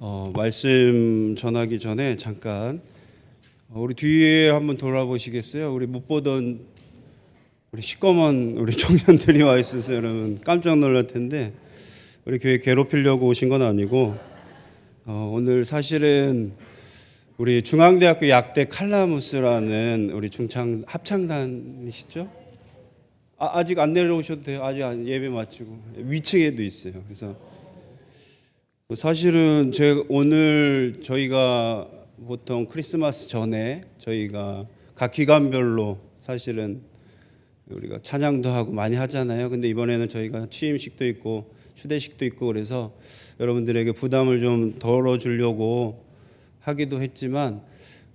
말씀 전하기 전에 잠깐 우리 뒤에 한번 돌아보시겠어요? 우리 못 보던 우리 시꺼먼 우리 청년들이 와 있어서 여러분 깜짝 놀랄 텐데 우리 교회 괴롭히려고 오신 건 아니고 오늘 사실은 우리 중앙대학교 약대 칼라무스라는 우리 중창 합창단이시죠? 아직 안 내려오셔도 돼요. 아직 예배 마치고 위층에도 있어요. 그래서 사실은 오늘 저희가 보통 크리스마스 전에 저희가 각 기간별로 사실은 우리가 찬양도 하고 많이 하잖아요. 근데 이번에는 저희가 취임식도 있고 추대식도 있고 그래서 여러분들에게 부담을 좀 덜어주려고 하기도 했지만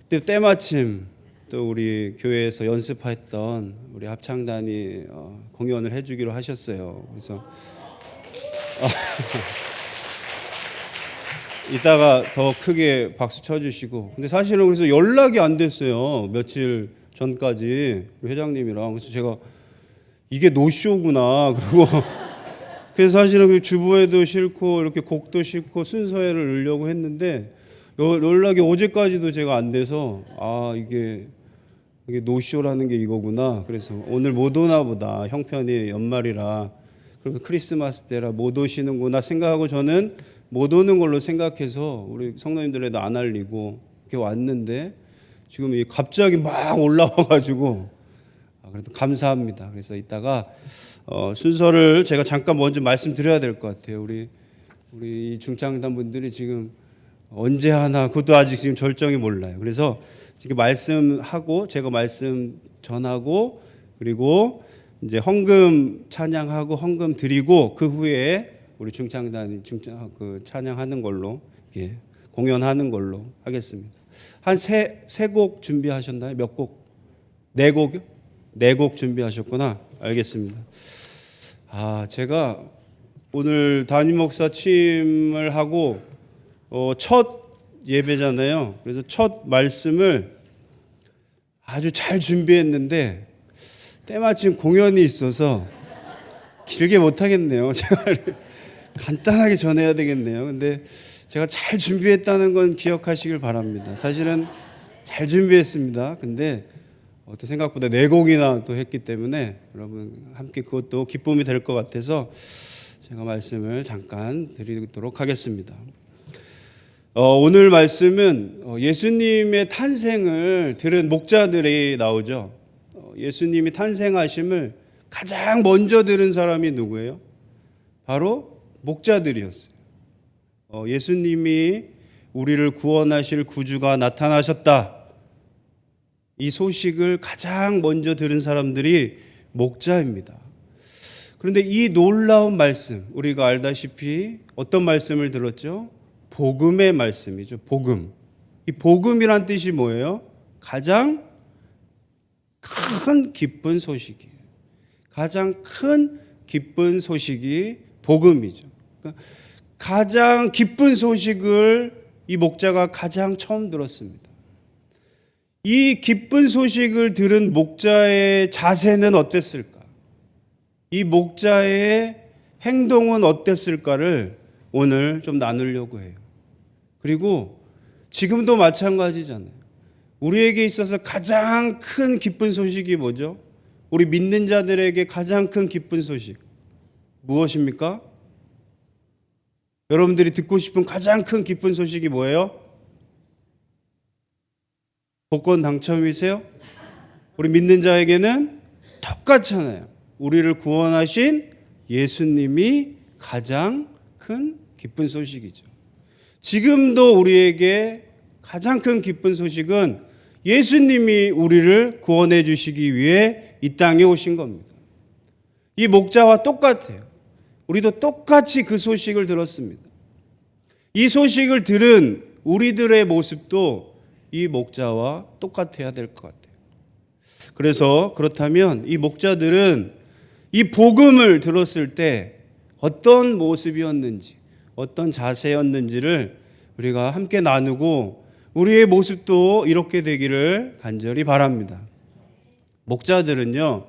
그때 때마침 또 우리 교회에서 연습했던 우리 합창단이 공연을 해주기로 하셨어요. 그래서 이따가 더 크게 박수 쳐주시고. 근데 사실은 그래서 연락이 안 됐어요. 며칠 전까지 회장님이랑. 그래서 제가 이게 노쇼구나. 그리고 그래서 사실은 그 주부회도 싫고 이렇게 곡도 싫고 순서회를 넣으려고 했는데 연락이 어제까지도 제가 안 돼서 이게 노쇼라는 게 이거구나. 그래서 오늘 못 오나 보다. 형편이 연말이라. 그리고 크리스마스 때라 못 오시는구나 생각하고 저는 못 오는 걸로 생각해서 우리 성도님들에도 안 알리고 이렇게 왔는데 지금 갑자기 막 올라와가지고 그래도 감사합니다. 그래서 이따가 순서를 제가 잠깐 먼저 말씀드려야 될 것 같아요. 우리 중창단 분들이 지금 언제 하나 그것도 아직 지금 절정이 몰라요. 그래서 지금 말씀하고 제가 말씀 전하고 그리고 이제 헌금 찬양하고 헌금 드리고 그 후에 우리 중창단이 찬양하는 걸로 공연하는 걸로 하겠습니다. 한 세 곡 준비하셨나요? 몇 곡? 네 곡이요? 네 곡 준비하셨구나. 알겠습니다. 제가 오늘 담임 목사 취임을 하고 첫 예배잖아요. 그래서 첫 말씀을 아주 잘 준비했는데 때마침 공연이 있어서 길게 못 하겠네요. 제가 간단하게 전해야 되겠네요. 근데 제가 잘 준비했다는 건 기억하시길 바랍니다. 사실은 잘 준비했습니다. 근데 또 생각보다 네 곡이나 또 했기 때문에 여러분 함께 그것도 기쁨이 될 것 같아서 제가 말씀을 잠깐 드리도록 하겠습니다. 오늘 말씀은 예수님의 탄생을 들은 목자들이 나오죠. 예수님이 탄생하심을 가장 먼저 들은 사람이 누구예요? 바로 목자들이었어요. 예수님이 우리를 구원하실 구주가 나타나셨다. 이 소식을 가장 먼저 들은 사람들이 목자입니다. 그런데 이 놀라운 말씀, 우리가 알다시피 어떤 말씀을 들었죠? 복음의 말씀이죠. 복음. 이 복음이란 뜻이 뭐예요? 가장 큰 기쁜 소식이에요. 가장 큰 기쁜 소식이 복음이죠. 그러니까 가장 기쁜 소식을 이 목자가 가장 처음 들었습니다. 이 기쁜 소식을 들은 목자의 자세는 어땠을까? 이 목자의 행동은 어땠을까를 오늘 좀 나누려고 해요. 그리고 지금도 마찬가지잖아요. 우리에게 있어서 가장 큰 기쁜 소식이 뭐죠? 우리 믿는 자들에게 가장 큰 기쁜 소식 무엇입니까? 여러분들이 듣고 싶은 가장 큰 기쁜 소식이 뭐예요? 복권 당첨이세요? 우리 믿는 자에게는 똑같잖아요. 우리를 구원하신 예수님이 가장 큰 기쁜 소식이죠. 지금도 우리에게 가장 큰 기쁜 소식은 예수님이 우리를 구원해 주시기 위해 이 땅에 오신 겁니다. 이 목자와 똑같아요. 우리도 똑같이 그 소식을 들었습니다. 이 소식을 들은 우리들의 모습도 이 목자와 똑같아야 될 것 같아요. 그래서 그렇다면 이 목자들은 이 복음을 들었을 때 어떤 모습이었는지, 어떤 자세였는지를 우리가 함께 나누고 우리의 모습도 이렇게 되기를 간절히 바랍니다. 목자들은요,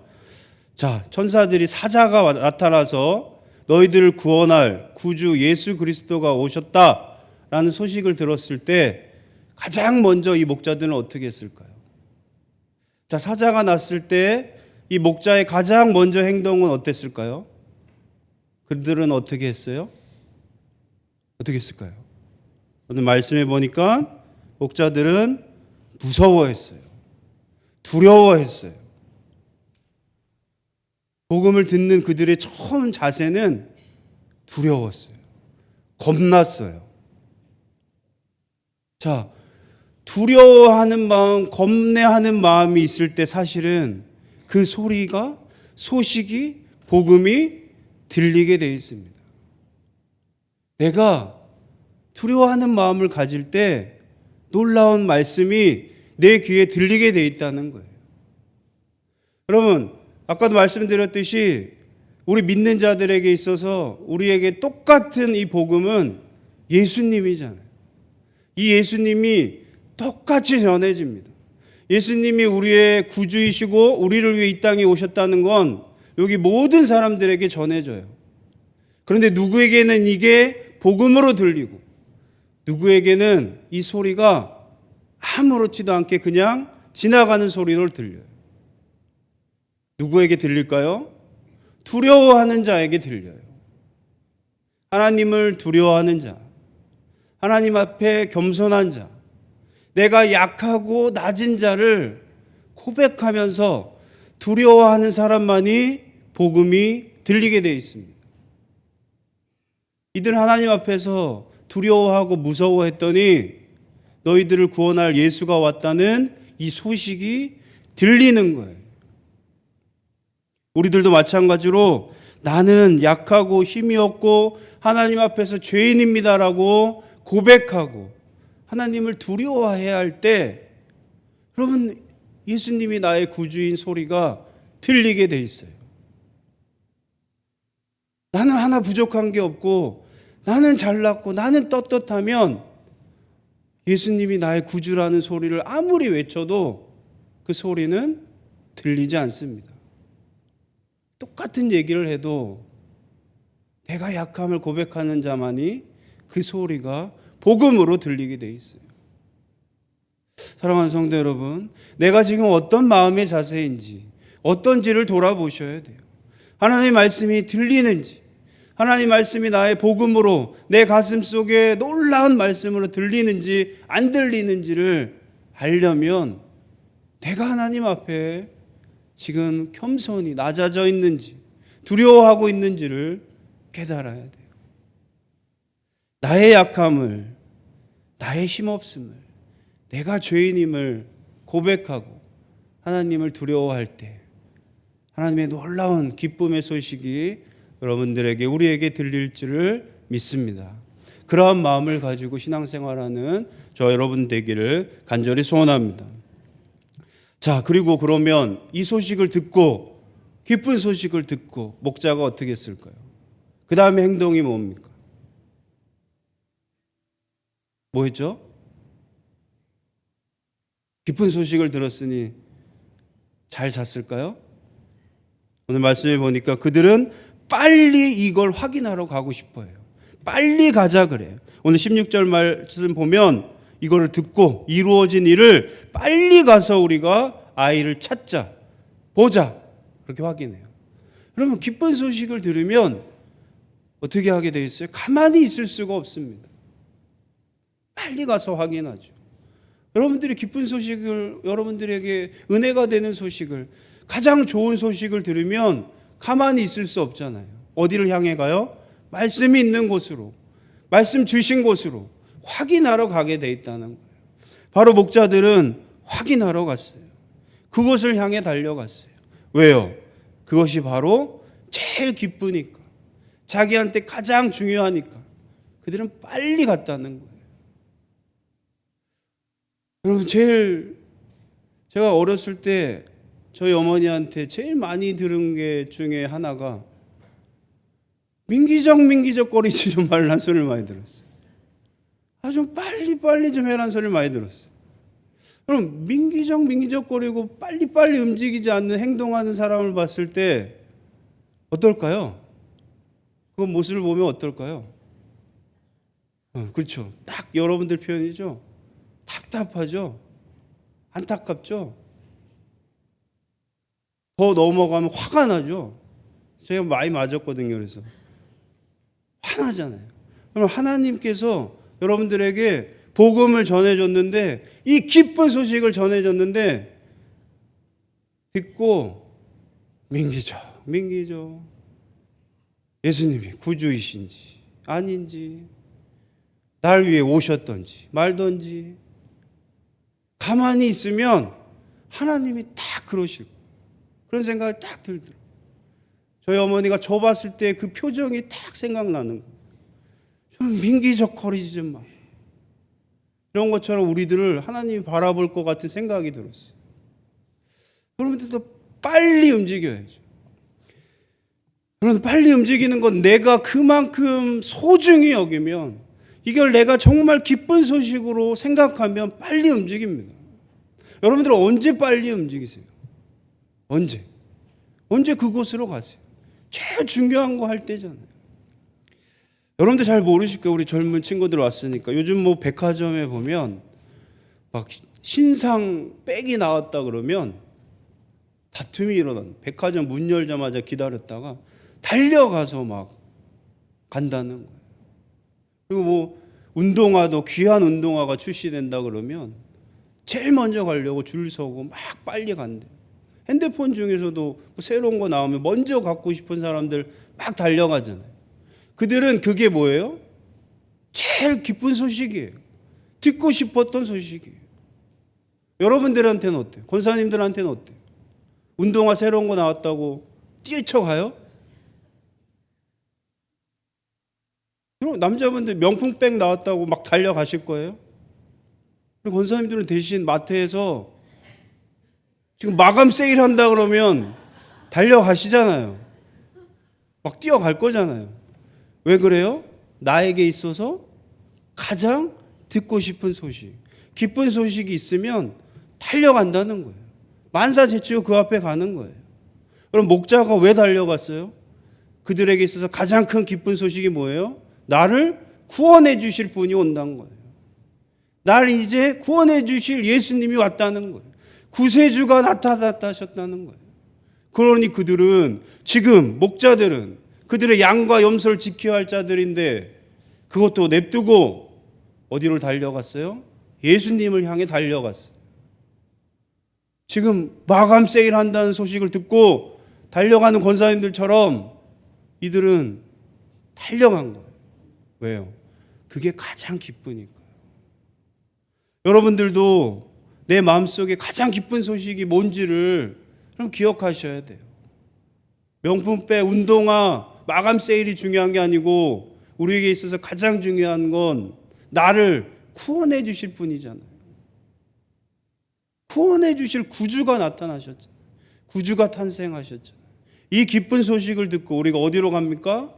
천사들이 사자가 나타나서 너희들을 구원할 구주 예수 그리스도가 오셨다라는 라는 소식을 들었을 때 가장 먼저 이 목자들은 어떻게 했을까요? 자, 사자가 났을 때 이 목자의 가장 먼저 행동은 어땠을까요? 그들은 어떻게 했어요? 어떻게 했을까요? 오늘 말씀해 보니까 목자들은 무서워했어요. 두려워했어요. 복음을 듣는 그들의 처음 자세는 두려웠어요. 겁났어요. 자, 두려워하는 마음, 겁내하는 마음이 있을 때 사실은 그 소리가, 소식이, 복음이 들리게 되어 있습니다. 내가 두려워하는 마음을 가질 때 놀라운 말씀이 내 귀에 들리게 되어 있다는 거예요. 여러분, 아까도 말씀드렸듯이 우리 믿는 자들에게 있어서 우리에게 똑같은 이 복음은 예수님이잖아요. 이 예수님이 똑같이 전해집니다. 예수님이 우리의 구주이시고 우리를 위해 이 땅에 오셨다는 건 여기 모든 사람들에게 전해져요. 그런데 누구에게는 이게 복음으로 들리고 누구에게는 이 소리가 아무렇지도 않게 그냥 지나가는 소리로 들려요. 누구에게 들릴까요? 두려워하는 자에게 들려요. 하나님을 두려워하는 자, 하나님 앞에 겸손한 자, 내가 약하고 낮은 자를 고백하면서 두려워하는 사람만이 복음이 들리게 되어 있습니다. 이들 하나님 앞에서 두려워하고 무서워했더니 너희들을 구원할 예수가 왔다는 이 소식이 들리는 거예요. 우리들도 마찬가지로 나는 약하고 힘이 없고 하나님 앞에서 죄인입니다라고 고백하고 하나님을 두려워해야 할 때 여러분 예수님이 나의 구주인 소리가 들리게 돼 있어요. 나는 하나 부족한 게 없고 나는 잘났고 나는 떳떳하면 예수님이 나의 구주라는 소리를 아무리 외쳐도 그 소리는 들리지 않습니다. 똑같은 얘기를 해도 내가 약함을 고백하는 자만이 그 소리가 복음으로 들리게 돼 있어요. 사랑하는 성도 여러분, 내가 지금 어떤 마음의 자세인지 어떤지를 돌아보셔야 돼요. 하나님의 말씀이 들리는지, 하나님 말씀이 나의 복음으로 내 가슴 속에 놀라운 말씀으로 들리는지 안 들리는지를 알려면 내가 하나님 앞에 지금 겸손히 낮아져 있는지 두려워하고 있는지를 깨달아야 돼요. 나의 약함을, 나의 힘없음을, 내가 죄인임을 고백하고 하나님을 두려워할 때 하나님의 놀라운 기쁨의 소식이 여러분들에게, 우리에게 들릴 줄을 믿습니다. 그러한 마음을 가지고 신앙생활하는 저 여러분 되기를 간절히 소원합니다. 자, 그리고 그러면 이 소식을 듣고, 기쁜 소식을 듣고 목자가 어떻게 했을까요? 그 다음에 행동이 뭡니까? 뭐 했죠? 기쁜 소식을 들었으니 잘 잤을까요? 오늘 말씀해 보니까 그들은 빨리 이걸 확인하러 가고 싶어요. 빨리 가자 그래요. 오늘 16절 말씀 보면 이거를 듣고 이루어진 일을 빨리 가서 우리가 아이를 찾자, 보자, 그렇게 확인해요. 그러면 기쁜 소식을 들으면 어떻게 하게 돼 있어요? 가만히 있을 수가 없습니다. 빨리 가서 확인하죠. 여러분들이 기쁜 소식을, 여러분들에게 은혜가 되는 소식을, 가장 좋은 소식을 들으면 가만히 있을 수 없잖아요. 어디를 향해 가요? 말씀이 있는 곳으로, 말씀 주신 곳으로 확인하러 가게 돼 있다는 거예요. 바로 목자들은 확인하러 갔어요. 그곳을 향해 달려갔어요. 왜요? 그것이 바로 제일 기쁘니까, 자기한테 가장 중요하니까 그들은 빨리 갔다는 거예요. 여러분, 제가 어렸을 때 저희 어머니한테 제일 많이 들은 게 중에 하나가 민기적 거리지 좀 말란 소리를 많이 들었어요. 좀 빨리 좀 해란 소리를 많이 들었어요. 그럼 민기적 거리고 빨리 움직이지 않는 행동하는 사람을 봤을 때 어떨까요? 그 모습을 보면 어떨까요? 그렇죠. 딱 여러분들 표현이죠. 답답하죠. 안타깝죠. 더 넘어가면 화가 나죠. 제가 많이 맞았거든요. 그래서 화나잖아요. 그럼 하나님께서 여러분들에게 복음을 전해줬는데, 이 기쁜 소식을 전해줬는데 듣고 민기죠. 예수님이 구주이신지 아닌지, 날 위해 오셨던지 말던지, 가만히 있으면 하나님이 딱 그러실 거예요. 그런 생각이 딱 들더라고요. 저희 어머니가 저 봤을 때 그 표정이 딱 생각나는 거예요. 좀 민기적거리지 좀 마. 이런 것처럼 우리들을 하나님이 바라볼 것 같은 생각이 들었어요. 여러분들도 빨리 움직여야죠. 그런데 빨리 움직이는 건 내가 그만큼 소중히 여기면, 이걸 내가 정말 기쁜 소식으로 생각하면 빨리 움직입니다. 여러분들은 언제 빨리 움직이세요? 언제 그곳으로 가세요? 제일 중요한 거 할 때잖아요. 여러분들 잘 모르실 거예요. 우리 젊은 친구들 왔으니까. 요즘 뭐 백화점에 보면 막 신상 백이 나왔다 그러면 다툼이 일어난, 백화점 문 열자마자 기다렸다가 달려가서 막 간다는 거예요. 그리고 뭐 운동화도 귀한 운동화가 출시된다 그러면 제일 먼저 가려고 줄 서고 막 빨리 간대요. 핸드폰 중에서도 뭐 새로운 거 나오면 먼저 갖고 싶은 사람들 막 달려가잖아요. 그들은 그게 뭐예요? 제일 기쁜 소식이에요. 듣고 싶었던 소식이에요. 여러분들한테는 어때요? 권사님들한테는 어때요? 운동화 새로운 거 나왔다고 뛰쳐가요? 그럼 남자분들 명품백 나왔다고 막 달려가실 거예요? 권사님들은 대신 마트에서 지금 마감 세일한다 그러면 달려가시잖아요. 막 뛰어갈 거잖아요. 왜 그래요? 나에게 있어서 가장 듣고 싶은 소식, 기쁜 소식이 있으면 달려간다는 거예요. 만사제치고 그 앞에 가는 거예요. 그럼 목자가 왜 달려갔어요? 그들에게 있어서 가장 큰 기쁜 소식이 뭐예요? 나를 구원해 주실 분이 온다는 거예요. 나를 이제 구원해 주실 예수님이 왔다는 거예요. 구세주가 나타났다 하셨다는 거예요. 그러니 그들은, 지금 목자들은 그들의 양과 염소를 지켜야 할 자들인데 그것도 냅두고 어디로 달려갔어요? 예수님을 향해 달려갔어요. 지금 마감 세일한다는 소식을 듣고 달려가는 권사님들처럼 이들은 달려간 거예요. 왜요? 그게 가장 기쁘니까요. 여러분들도 내 마음속에 가장 기쁜 소식이 뭔지를 그럼 기억하셔야 돼요. 명품백, 운동화, 마감 세일이 중요한 게 아니고 우리에게 있어서 가장 중요한 건 나를 구원해 주실 분이잖아요. 구원해 주실 구주가 나타나셨잖아요. 구주가 탄생하셨잖아요. 이 기쁜 소식을 듣고 우리가 어디로 갑니까?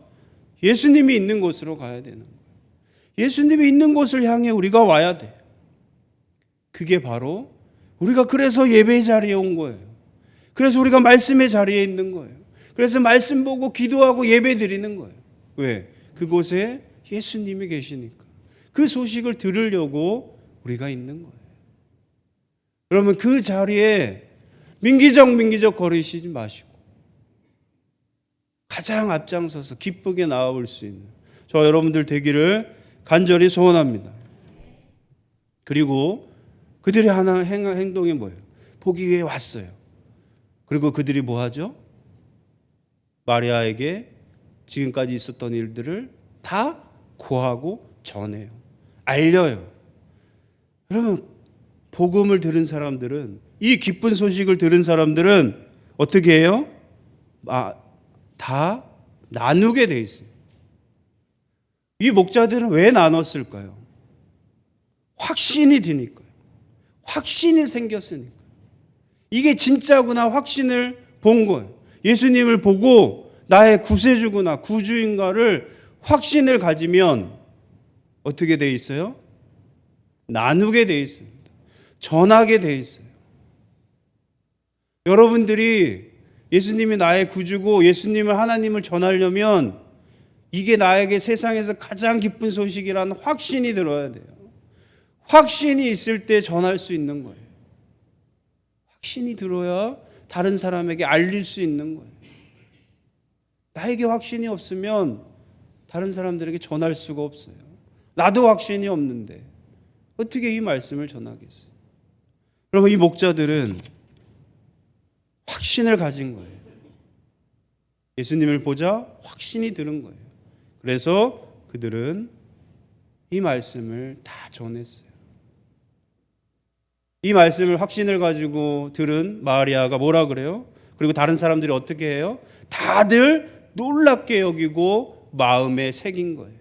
예수님이 있는 곳으로 가야 되는 거예요. 예수님이 있는 곳을 향해 우리가 와야 돼요. 그게 바로 우리가 그래서 예배 자리에 온 거예요. 그래서 우리가 말씀의 자리에 있는 거예요. 그래서 말씀 보고 기도하고 예배 드리는 거예요. 왜? 그곳에 예수님이 계시니까. 그 소식을 들으려고 우리가 있는 거예요. 그러면 그 자리에 민기적 거리시지 마시고 가장 앞장서서 기쁘게 나아올 수 있는 저 여러분들 되기를 간절히 소원합니다. 그리고 그들의 하나 행동이 뭐예요? 보기 위해 왔어요. 그리고 그들이 뭐 하죠? 마리아에게 지금까지 있었던 일들을 다 고하고 전해요. 알려요. 그러면 복음을 들은 사람들은, 이 기쁜 소식을 들은 사람들은 어떻게 해요? 다 나누게 돼 있어요. 이 목자들은 왜 나눴을까요? 확신이 드니까요. 확신이 생겼으니까. 이게 진짜구나 확신을 본 거예요. 예수님을 보고 나의 구세주구나, 구주인가를 확신을 가지면 어떻게 돼 있어요? 나누게 돼 있습니다. 전하게 돼 있어요. 여러분들이 예수님이 나의 구주고 예수님을, 하나님을 전하려면 이게 나에게 세상에서 가장 기쁜 소식이라는 확신이 들어야 돼요. 확신이 있을 때 전할 수 있는 거예요. 확신이 들어야 다른 사람에게 알릴 수 있는 거예요. 나에게 확신이 없으면 다른 사람들에게 전할 수가 없어요. 나도 확신이 없는데 어떻게 이 말씀을 전하겠어요? 여러분, 이 목자들은 확신을 가진 거예요. 예수님을 보자 확신이 드는 거예요. 그래서 그들은 이 말씀을 다 전했어요. 이 말씀을 확신을 가지고 들은 마리아가 뭐라 그래요? 그리고 다른 사람들이 어떻게 해요? 다들 놀랍게 여기고 마음에 새긴 거예요.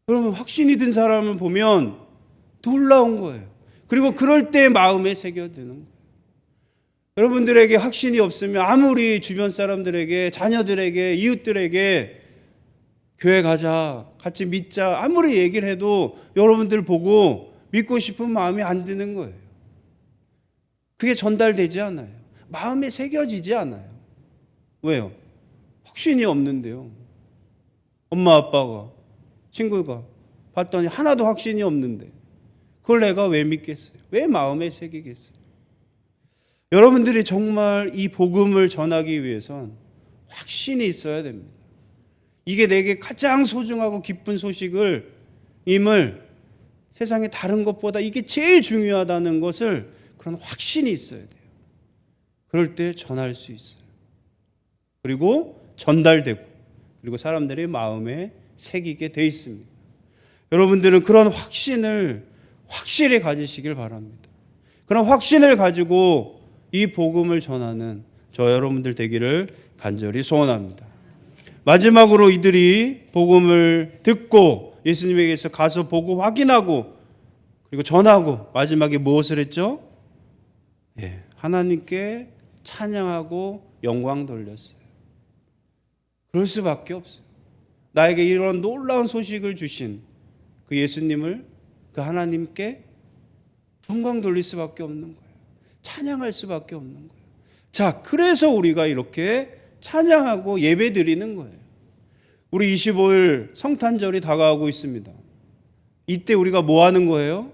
여러분, 확신이 든 사람을 보면 놀라운 거예요. 그리고 그럴 때 마음에 새겨드는 거예요. 여러분들에게 확신이 없으면 아무리 주변 사람들에게, 자녀들에게, 이웃들에게 교회 가자, 같이 믿자 아무리 얘기를 해도 여러분들 보고 믿고 싶은 마음이 안 드는 거예요. 그게 전달되지 않아요. 마음에 새겨지지 않아요. 왜요? 확신이 없는데요. 엄마 아빠가, 친구가 봤더니 하나도 확신이 없는데 그걸 내가 왜 믿겠어요? 왜 마음에 새기겠어요? 여러분들이 정말 이 복음을 전하기 위해선 확신이 있어야 됩니다. 이게 내게 가장 소중하고 기쁜 소식임을 세상의 다른 것보다 이게 제일 중요하다는 것을 그런 확신이 있어야 돼요. 그럴 때 전할 수 있어요. 그리고 전달되고 그리고 사람들의 마음에 새기게 돼 있습니다. 여러분들은 그런 확신을 확실히 가지시길 바랍니다. 그런 확신을 가지고 이 복음을 전하는 저 여러분들 되기를 간절히 소원합니다. 마지막으로 이들이 복음을 듣고 예수님에게서 가서 보고 확인하고 그리고 전하고 마지막에 무엇을 했죠? 하나님께 찬양하고 영광 돌렸어요. 그럴 수밖에 없어요. 나에게 이런 놀라운 소식을 주신 그 예수님을, 그 하나님께 영광 돌릴 수밖에 없는 거예요. 찬양할 수밖에 없는 거예요. 자, 그래서 우리가 이렇게 찬양하고 예배 드리는 거예요. 우리 25일 성탄절이 다가오고 있습니다. 이때 우리가 뭐 하는 거예요?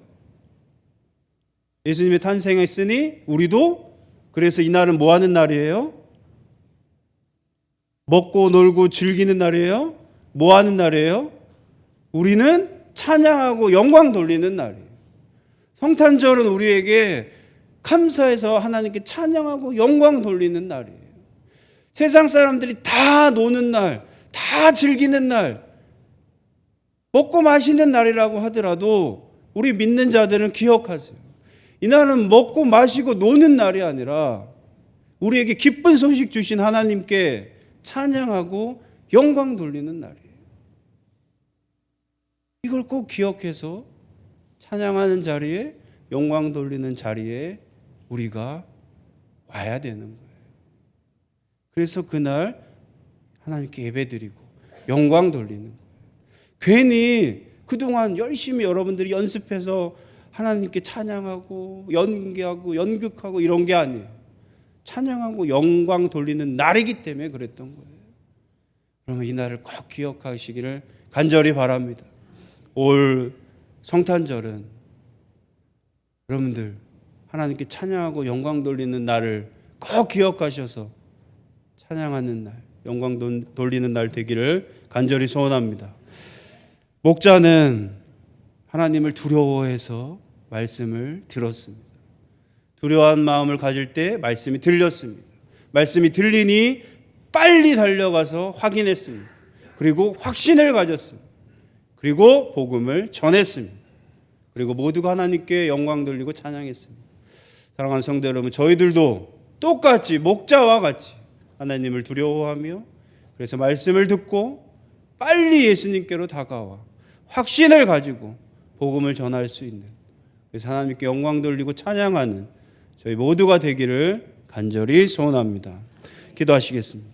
예수님의 탄생했으니 우리도 그래서 이날은 뭐 하는 날이에요? 먹고 놀고 즐기는 날이에요? 뭐 하는 날이에요? 우리는 찬양하고 영광 돌리는 날이에요. 성탄절은 우리에게 감사해서 하나님께 찬양하고 영광 돌리는 날이에요. 세상 사람들이 다 노는 날, 다 즐기는 날, 먹고 마시는 날이라고 하더라도 우리 믿는 자들은 기억하세요. 이날은 먹고 마시고 노는 날이 아니라 우리에게 기쁜 소식 주신 하나님께 찬양하고 영광 돌리는 날이에요. 이걸 꼭 기억해서 찬양하는 자리에, 영광 돌리는 자리에 우리가 와야 되는 거예요. 그래서 그날 하나님께 예배드리고 영광 돌리는 거예요. 괜히 그동안 열심히 여러분들이 연습해서 하나님께 찬양하고 연기하고 연극하고 이런 게 아니에요. 찬양하고 영광 돌리는 날이기 때문에 그랬던 거예요. 그러면 이 날을 꼭 기억하시기를 간절히 바랍니다. 올 성탄절은 여러분들 하나님께 찬양하고 영광 돌리는 날을 꼭 기억하셔서 찬양하는 날, 영광 돌리는 날 되기를 간절히 소원합니다. 목자는 하나님을 두려워해서 말씀을 들었습니다. 두려워한 마음을 가질 때 말씀이 들렸습니다. 말씀이 들리니 빨리 달려가서 확인했습니다. 그리고 확신을 가졌습니다. 그리고 복음을 전했습니다. 그리고 모두가 하나님께 영광 돌리고 찬양했습니다. 사랑하는 성도 여러분, 저희들도 똑같이 목자와 같이 하나님을 두려워하며 그래서 말씀을 듣고 빨리 예수님께로 다가와 확신을 가지고 복음을 전할 수 있는, 그래서 하나님께 영광 돌리고 찬양하는 저희 모두가 되기를 간절히 소원합니다. 기도하시겠습니다.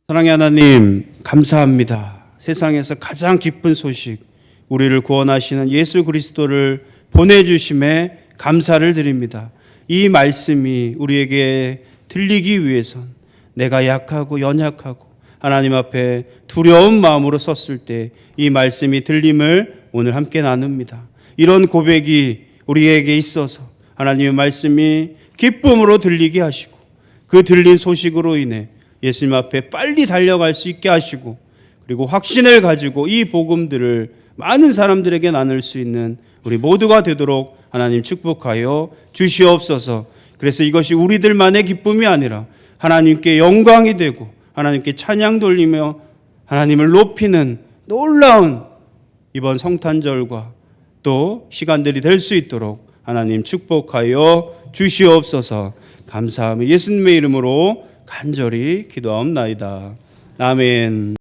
사랑의 하나님, 감사합니다. 세상에서 가장 기쁜 소식, 우리를 구원하시는 예수 그리스도를 보내주심에 감사를 드립니다. 이 말씀이 우리에게 들리기 위해선 내가 약하고 연약하고 하나님 앞에 두려운 마음으로 섰을 때 이 말씀이 들림을 오늘 함께 나눕니다. 이런 고백이 우리에게 있어서 하나님의 말씀이 기쁨으로 들리게 하시고 그 들린 소식으로 인해 예수님 앞에 빨리 달려갈 수 있게 하시고 그리고 확신을 가지고 이 복음들을 많은 사람들에게 나눌 수 있는 우리 모두가 되도록 하나님 축복하여 주시옵소서. 그래서 이것이 우리들만의 기쁨이 아니라 하나님께 영광이 되고 하나님께 찬양 돌리며 하나님을 높이는 놀라운 이번 성탄절과 또 시간들이 될 수 있도록 하나님 축복하여 주시옵소서. 감사하며 예수님의 이름으로 간절히 기도하옵나이다. 아멘.